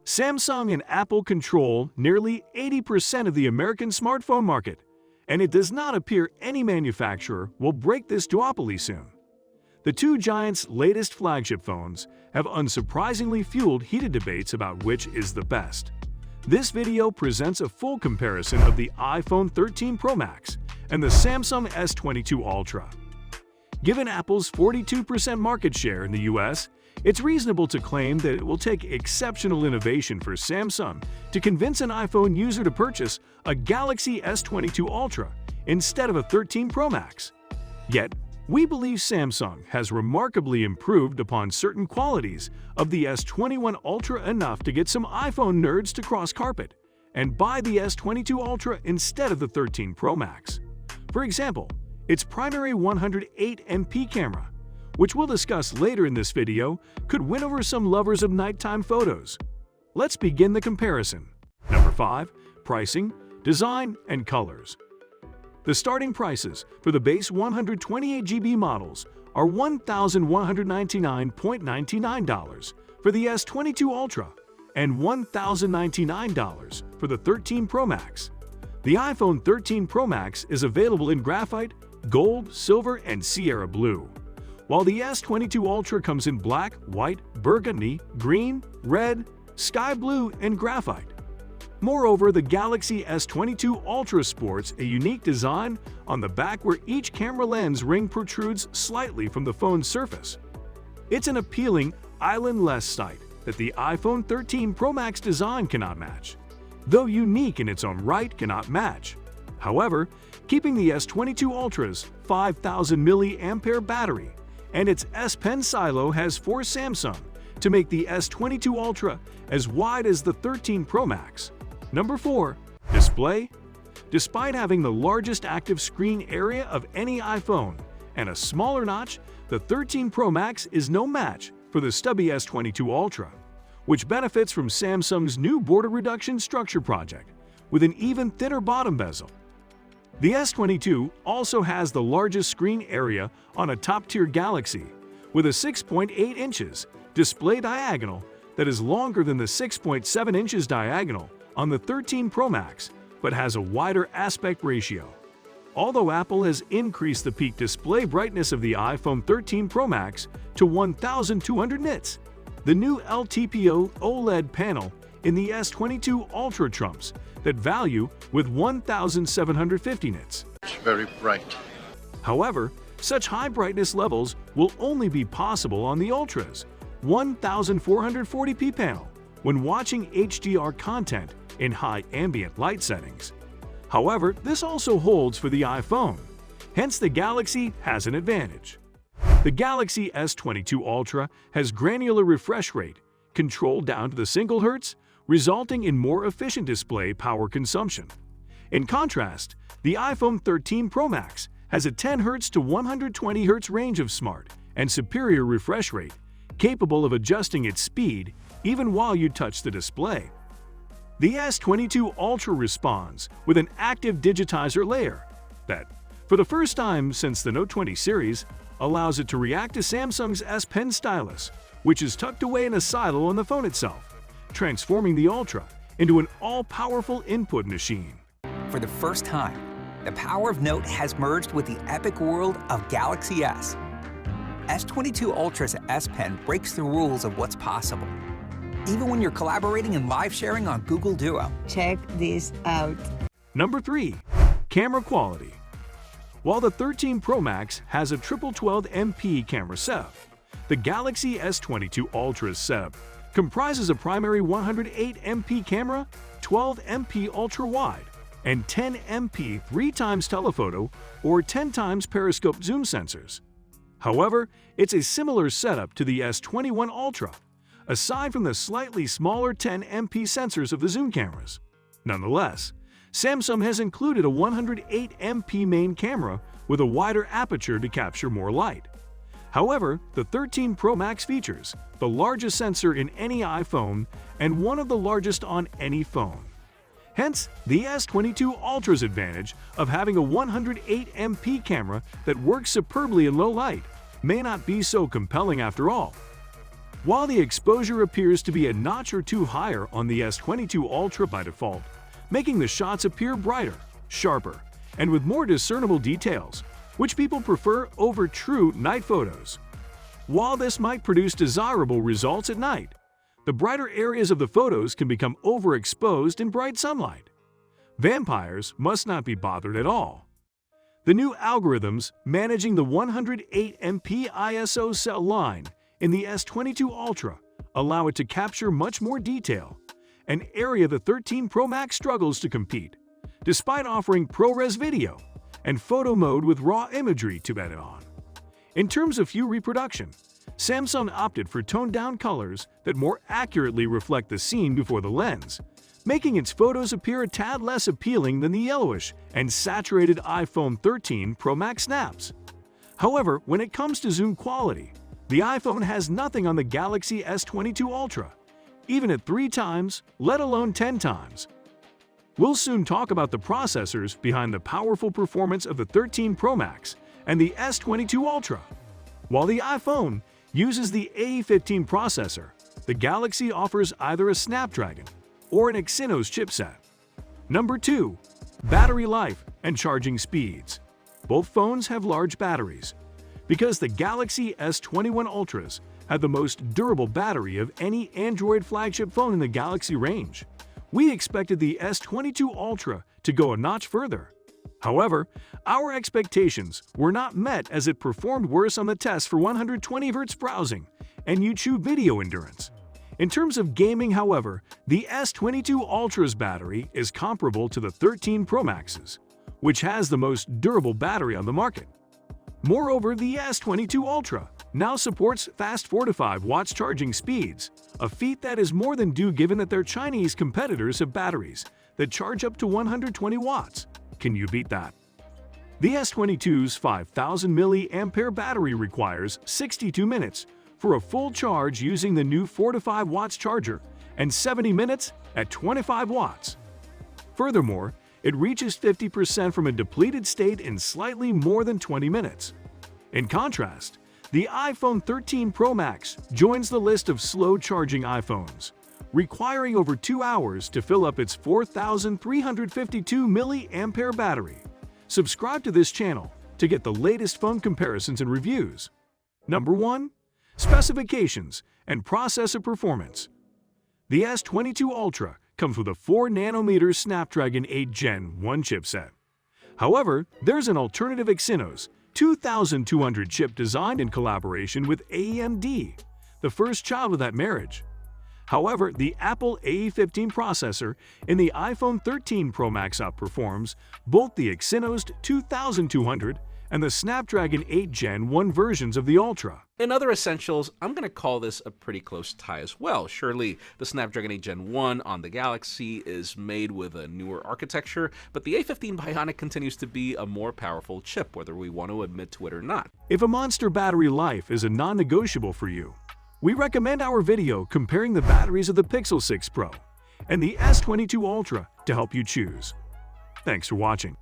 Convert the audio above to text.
Samsung and Apple control nearly 80% of the American smartphone market, and it does not appear any manufacturer will break this duopoly soon. The two giants' latest flagship phones have unsurprisingly fueled heated debates about which is the best. This video presents a full comparison of the iPhone 13 Pro Max and the Samsung S22 Ultra. Given Apple's 42% market share in the US, it's reasonable to claim that it will take exceptional innovation for Samsung to convince an iPhone user to purchase a Galaxy S22 Ultra instead of a 13 Pro Max. Yet, we believe Samsung has remarkably improved upon certain qualities of the S21 Ultra enough to get some iPhone nerds to cross carpet and buy the S22 Ultra instead of the 13 Pro Max. For example, its primary 108MP camera, which we'll discuss later in this video, could win over some lovers of nighttime photos. Let's begin the comparison. Number 5. Pricing, Design, and Colors. The starting prices for the base 128GB models are $1,199.99 for the S22 Ultra and $1,099 for the 13 Pro Max. The iPhone 13 Pro Max is available in graphite, gold, silver, and Sierra blue, while the S22 Ultra comes in black, white, burgundy, green, red, sky blue, and graphite. Moreover, the Galaxy S22 Ultra sports a unique design on the back where each camera lens ring protrudes slightly from the phone's surface. It's an appealing, island-less sight that the iPhone 13 Pro Max design cannot match, though unique in its own right cannot match. However, keeping the S22 Ultra's 5,000 mAh battery and its S Pen silo has forced Samsung to make the S22 Ultra as wide as the 13 Pro Max. Number 4. Display. Despite having the largest active screen area of any iPhone and a smaller notch, the 13 Pro Max is no match for the stubby S22 Ultra, which benefits from Samsung's new border reduction structure project with an even thinner bottom bezel. The S22 also has the largest screen area on a top-tier Galaxy, with a 6.8 inches display diagonal that is longer than the 6.7 inches diagonal on the 13 Pro Max, but has a wider aspect ratio. Although Apple has increased the peak display brightness of the iPhone 13 Pro Max to 1,200 nits, the new LTPO OLED panel in the S22 Ultra trumps that value with 1,750 nits. It's very bright. However, such high brightness levels will only be possible on the Ultra's 1440p panel when watching HDR content in high ambient light settings. However, this also holds for the iPhone, hence the Galaxy has an advantage. The Galaxy S22 Ultra has granular refresh rate, controlled down to the single hertz, resulting in more efficient display power consumption. In contrast, the iPhone 13 Pro Max has a 10 Hz to 120 Hz range of smart and superior refresh rate, capable of adjusting its speed even while you touch the display. The S22 Ultra responds with an active digitizer layer that, for the first time since the Note 20 series, allows it to react to Samsung's S Pen stylus, which is tucked away in a silo on the phone itself, transforming the Ultra into an all-powerful input machine. For the first time, the power of Note has merged with the epic world of Galaxy S. S22 Ultra's S Pen breaks the rules of what's possible, even when you're collaborating and live sharing on Google Duo. Check this out. Number 3. Camera quality. While the 13 Pro Max has a triple 12MP camera setup, the Galaxy S22 Ultra's setup comprises a primary 108MP camera, 12MP ultra-wide, and 10MP 3x telephoto or 10x periscope zoom sensors. However, it's a similar setup to the S21 Ultra, aside from the slightly smaller 10MP sensors of the zoom cameras. Nonetheless, Samsung has included a 108MP main camera with a wider aperture to capture more light. However, the 13 Pro Max features the largest sensor in any iPhone and one of the largest on any phone. Hence, the S22 Ultra's advantage of having a 108MP camera that works superbly in low light may not be so compelling after all. While the exposure appears to be a notch or two higher on the S22 Ultra by default, making the shots appear brighter, sharper, and with more discernible details, which people prefer over true night photos. While this might produce desirable results at night, the brighter areas of the photos can become overexposed in bright sunlight. Vampires must not be bothered at all. The new algorithms managing the 108 MP ISO cell line in the S22 Ultra allow it to capture much more detail, an area the 13 Pro Max struggles to compete, despite offering ProRes video and photo mode with raw imagery to edit on. In terms of hue reproduction, Samsung opted for toned-down colors that more accurately reflect the scene before the lens, making its photos appear a tad less appealing than the yellowish and saturated iPhone 13 Pro Max snaps. However, when it comes to zoom quality, the iPhone has nothing on the Galaxy S22 Ultra, even at 3 times, let alone 10 times. We'll soon talk about the processors behind the powerful performance of the 13 Pro Max and the S22 Ultra. While the iPhone uses the A15 processor, the Galaxy offers either a Snapdragon or an Exynos chipset. Number 2. Battery life and charging speeds. Both phones have large batteries. Because the Galaxy S21 Ultras have the most durable battery of any Android flagship phone in the Galaxy range, we expected the S22 Ultra to go a notch further. However, our expectations were not met as it performed worse on the test for 120Hz browsing and YouTube video endurance. In terms of gaming, however, the S22 Ultra's battery is comparable to the 13 Pro Max's, which has the most durable battery on the market. Moreover, the S22 Ultra now supports fast 4 to 5 watts charging speeds, a feat that is more than due given that their Chinese competitors have batteries that charge up to 120 watts. Can you beat that? The S22's 5000 mAh battery requires 62 minutes for a full charge using the new 4 to 5 watts charger and 70 minutes at 25 watts. Furthermore, it reaches 50% from a depleted state in slightly more than 20 minutes. In contrast, the iPhone 13 Pro Max joins the list of slow-charging iPhones, requiring over 2 hours to fill up its 4352 mAh battery. Subscribe to this channel to get the latest phone comparisons and reviews. Number 1. Specifications and processor performance. The S22 Ultra comes with a 4nm Snapdragon 8 Gen 1 chipset. However, there's an alternative Exynos 2200 chip designed in collaboration with AMD, the first child of that marriage. However, the Apple A15 processor in the iPhone 13 Pro Max outperforms both the Exynos 2200 and the Snapdragon 8 Gen 1 versions of the Ultra. In other essentials, I'm going to call this a pretty close tie as well. Surely, the Snapdragon 8 Gen 1 on the Galaxy is made with a newer architecture, but the A15 Bionic continues to be a more powerful chip, whether we want to admit to it or not. If a monster battery life is a non-negotiable for you, we recommend our video comparing the batteries of the Pixel 6 Pro and the S22 Ultra to help you choose. Thanks for watching.